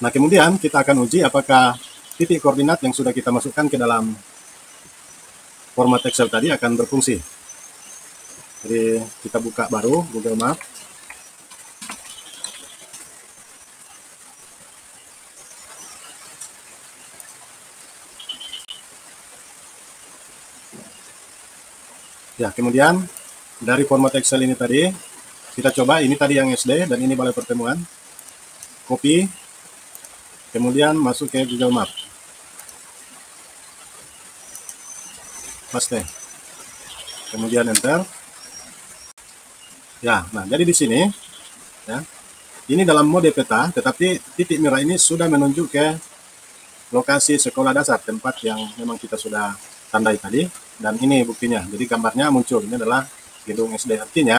Nah, kemudian kita akan uji apakah titik koordinat yang sudah kita masukkan ke dalam format Excel tadi akan berfungsi. Jadi kita buka baru Google Map. Ya, kemudian dari format Excel ini tadi, kita coba ini tadi yang SD dan ini balai pertemuan. Copy, kemudian masuk ke Google Map. Paste. Kemudian enter. Ya, nah jadi di sini, ya, ini dalam mode peta, tetapi titik merah ini sudah menunjuk ke lokasi sekolah dasar, tempat yang memang kita sudah tandai tadi. Dan ini buktinya, jadi gambarnya muncul, ini adalah gedung SD. Artinya,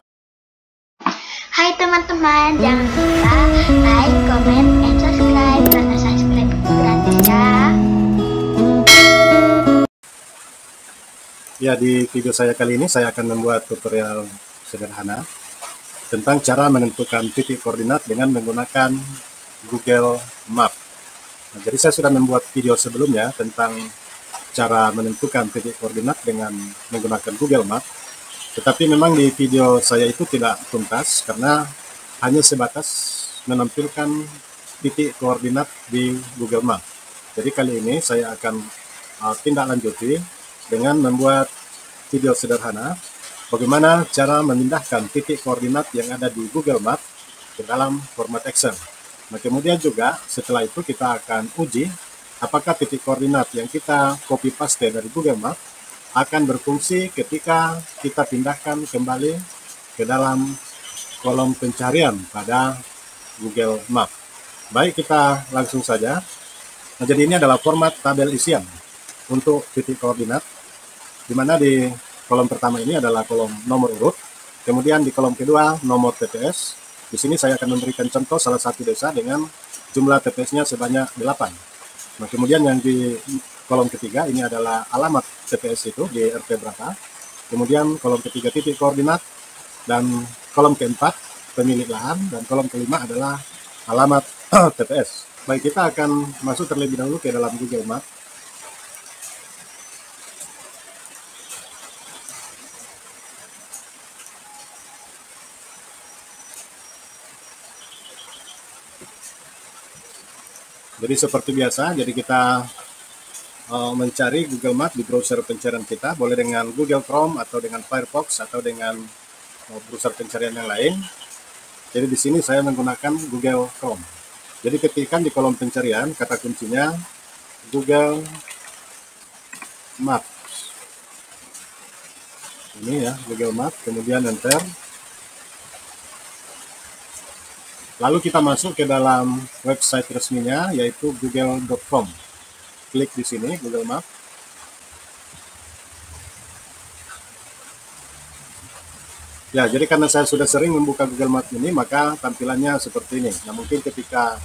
hai teman-teman, jangan lupa like, comment, and subscribe. Karena subscribe itu gratis ya. Ya, di video saya kali ini saya akan membuat tutorial sederhana tentang cara menentukan titik koordinat dengan menggunakan Google Map. Nah, jadi saya sudah membuat video sebelumnya tentang cara menentukan titik koordinat dengan menggunakan Google Map. Tetapi memang di video saya itu tidak tuntas karena hanya sebatas menampilkan titik koordinat di Google Map. Jadi kali ini saya akan tindak lanjuti dengan membuat video sederhana bagaimana cara memindahkan titik koordinat yang ada di Google Map ke dalam format Excel. Nah, kemudian juga setelah itu kita akan uji apakah titik koordinat yang kita copy paste dari Google Map akan berfungsi ketika kita pindahkan kembali ke dalam kolom pencarian pada Google Map. Baik, kita langsung saja. Nah, jadi ini adalah format tabel isian untuk titik koordinat, di mana di kolom pertama ini adalah kolom nomor urut, kemudian di kolom kedua nomor TPS. Di sini saya akan memberikan contoh salah satu desa dengan jumlah TPS-nya sebanyak 8. Nah, kemudian yang di kolom ketiga ini adalah alamat TPS itu di RT berapa. Kemudian kolom ketiga titik koordinat, dan kolom keempat pemilik lahan, dan kolom kelima adalah alamat TPS. Baik, kita akan masuk terlebih dahulu ke dalam Google Map. Jadi seperti biasa, jadi kita mencari Google Map di browser pencarian kita, boleh dengan Google Chrome atau dengan Firefox atau dengan browser pencarian yang lain. Jadi di sini saya menggunakan Google Chrome. Jadi ketikkan di kolom pencarian kata kuncinya Google Maps. Ini ya, Google Map, kemudian enter. Lalu kita masuk ke dalam website resminya, yaitu google.com. Klik di sini, Google Map. Ya, jadi karena saya sudah sering membuka Google Map ini, maka tampilannya seperti ini. Nah, mungkin ketika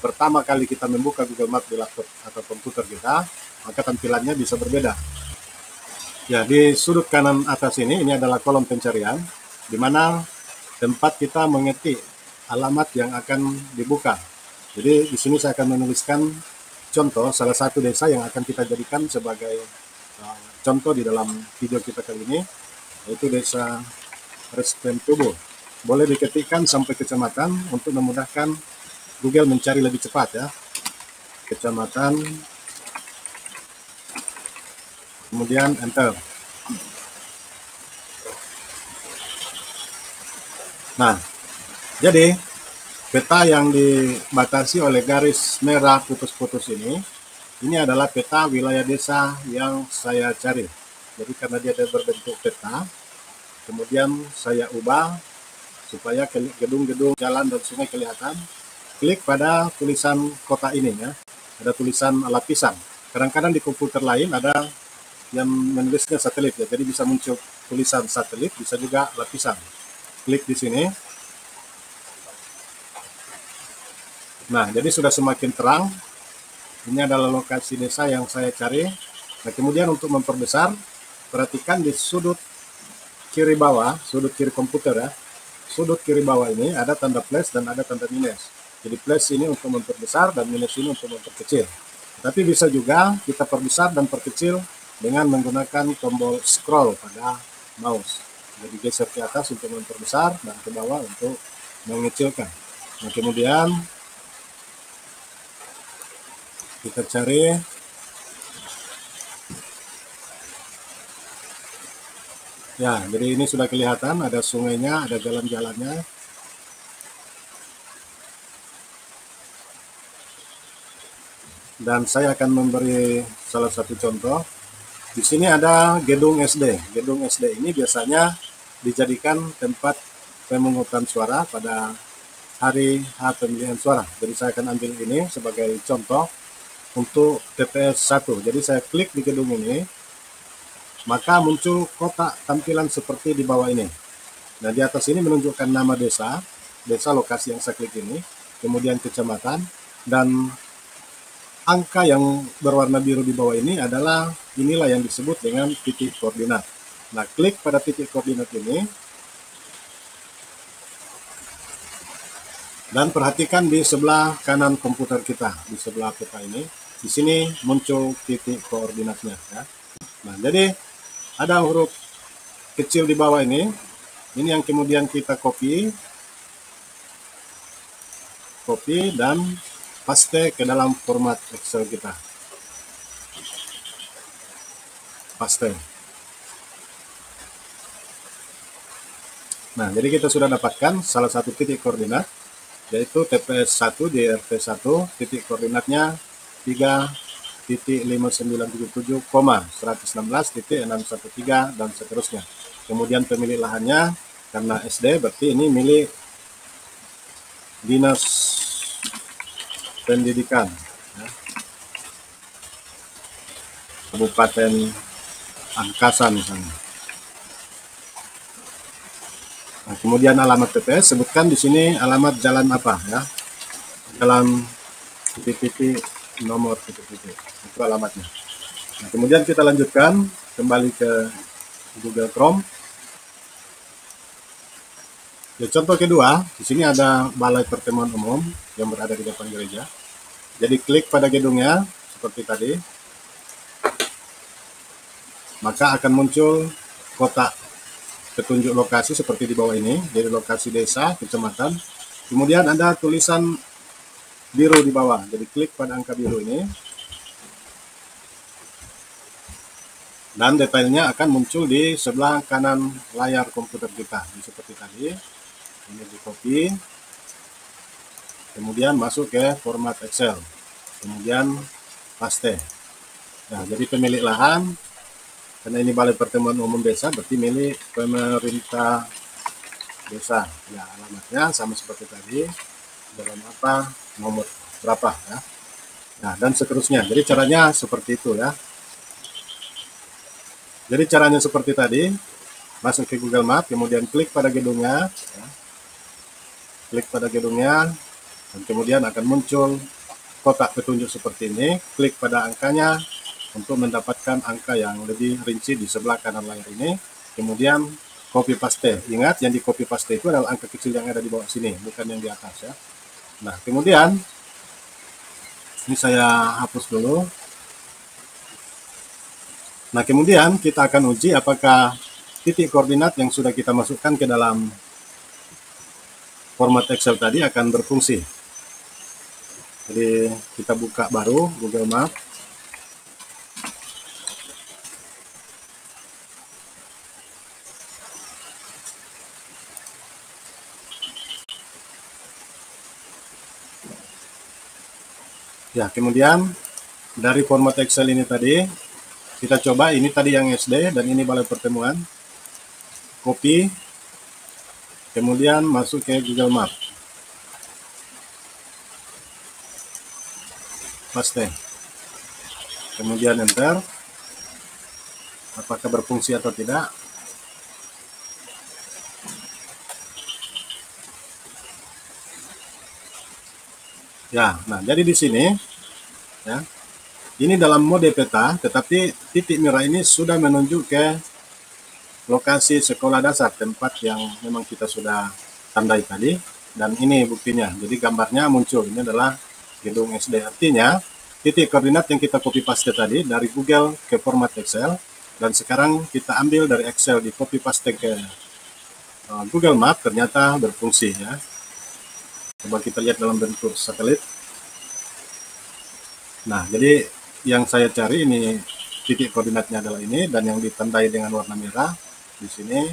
pertama kali kita membuka Google Map di laptop atau komputer kita, maka tampilannya bisa berbeda. Ya, di sudut kanan atas ini adalah kolom pencarian, di mana tempat kita mengetik alamat yang akan dibuka. Jadi di sini saya akan menuliskan contoh salah satu desa yang akan kita jadikan sebagai contoh di dalam video kita kali ini, yaitu desa Restentubo. Boleh diketikkan sampai kecamatan untuk memudahkan Google mencari lebih cepat ya. Kecamatan, kemudian enter. Nah, jadi peta yang dibatasi oleh garis merah putus-putus ini adalah peta wilayah desa yang saya cari. Jadi karena dia ada berbentuk peta, kemudian saya ubah supaya gedung-gedung, jalan, dan sungai kelihatan. Klik pada tulisan kota ini ya, ada tulisan lapisan. Kadang-kadang di komputer lain ada yang menulisnya satelit ya, jadi bisa muncul tulisan satelit, bisa juga lapisan. Klik di sini. Nah, jadi sudah semakin terang. Ini adalah lokasi desa yang saya cari. Nah, kemudian untuk memperbesar, perhatikan di sudut kiri bawah, sudut kiri komputer ya. Sudut kiri bawah ini ada tanda plus dan ada tanda minus. Jadi plus ini untuk memperbesar dan minus ini untuk memperkecil. Tapi bisa juga kita perbesar dan perkecil dengan menggunakan tombol scroll pada mouse. Jadi geser ke atas untuk memperbesar dan ke bawah untuk mengecilkan. Nah, kemudian kita cari ya, jadi ini sudah kelihatan ada sungainya, ada jalan-jalannya. Dan saya akan memberi salah satu contoh. Di sini ada gedung SD. Gedung SD ini biasanya dijadikan tempat pemungutan suara pada hari H pemilihan suara. Jadi saya akan ambil ini sebagai contoh untuk TPS 1. Jadi saya klik di gedung ini, maka muncul kotak tampilan seperti di bawah ini. Nah, di atas ini menunjukkan nama desa lokasi yang saya klik ini, kemudian kecamatan, dan angka yang berwarna biru di bawah ini adalah inilah yang disebut dengan titik koordinat. Nah, klik pada titik koordinat ini dan perhatikan di sebelah kanan komputer kita, di sebelah peta ini, di sini muncul titik koordinatnya ya. Nah, jadi ada huruf kecil di bawah ini yang kemudian kita copy dan paste ke dalam format Excel kita. Paste. Nah, jadi kita sudah dapatkan salah satu titik koordinat, yaitu TPS 1 di RT1, titik koordinatnya 3,5977,116.613 dan seterusnya. Kemudian pemilik lahannya, karena SD berarti ini milik Dinas Pendidikan ya, Kabupaten Angkasa misalnya. Nah, kemudian alamat TPS, sebutkan di sini alamat jalan apa ya, jalan titik-titik nomor titik-titik, itu alamatnya. Nah, kemudian kita lanjutkan kembali ke Google Chrome. Ya, contoh kedua, di sini ada balai pertemuan umum yang berada di depan gereja. Jadi klik pada gedungnya seperti tadi, maka akan muncul kotak petunjuk lokasi seperti di bawah ini, jadi lokasi desa, kecamatan. Kemudian ada tulisan biru di bawah, jadi klik pada angka biru ini, dan detailnya akan muncul di sebelah kanan layar komputer kita, seperti tadi. Ini di copy, kemudian masuk ke format Excel, kemudian paste. Nah, jadi pemilik lahan, karena ini balai pertemuan umum desa, berarti milik pemerintah desa. Ya, alamatnya sama seperti tadi, dalam apa, nomor berapa ya. Nah, dan seterusnya. Jadi caranya seperti itu ya. Jadi caranya seperti tadi, masuk ke Google Map, kemudian klik pada gedungnya, ya. Klik pada gedungnya, dan kemudian akan muncul kotak petunjuk seperti ini. Klik pada angkanya untuk mendapatkan angka yang lebih rinci di sebelah kanan layar ini. Kemudian copy paste. Ingat, yang di copy paste itu adalah angka kecil yang ada di bawah sini, bukan yang di atas ya. Nah, kemudian ini saya hapus dulu. Nah, kemudian kita akan uji apakah titik koordinat yang sudah kita masukkan ke dalam format Excel tadi akan berfungsi. Jadi kita buka baru Google Map. Ya, kemudian dari format Excel ini tadi, kita coba ini tadi yang SD dan ini balai pertemuan. Copy, kemudian masuk ke Google Map. Paste. Kemudian enter. Apakah berfungsi atau tidak? Ya, nah jadi di sini ya. Ini dalam mode peta, tetapi titik merah ini sudah menunjuk ke lokasi sekolah dasar, tempat yang memang kita sudah tandai tadi. dan ini buktinya. Jadi gambarnya muncul, ini adalah gedung SD. Artinya titik koordinat yang kita copy paste tadi dari Google ke format Excel, dan sekarang kita ambil dari Excel di copy paste ke Google Map, ternyata berfungsi ya. Coba kita lihat dalam bentuk satelit. Nah, jadi yang saya cari ini titik koordinatnya adalah ini, dan yang ditandai dengan warna merah di sini.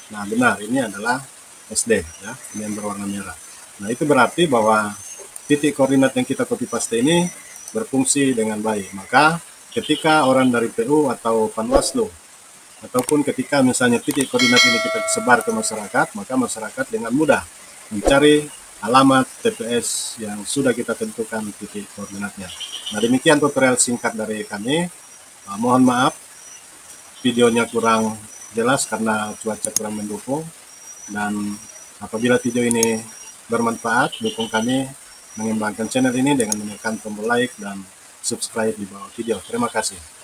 Nah, benar, ini adalah SD ya, ini yang berwarna merah. Nah, itu berarti bahwa titik koordinat yang kita copy paste ini berfungsi dengan baik. Maka ketika orang dari PU atau Panwaslu, ataupun ketika misalnya titik koordinat ini kita sebar ke masyarakat, maka masyarakat dengan mudah mencari alamat TPS yang sudah kita tentukan titik koordinatnya. Nah, demikian tutorial singkat dari kami. Mohon maaf videonya kurang jelas karena cuaca kurang mendukung, dan apabila video ini bermanfaat, dukung kami mengembangkan channel ini dengan menekan tombol like dan subscribe di bawah video. Terima kasih.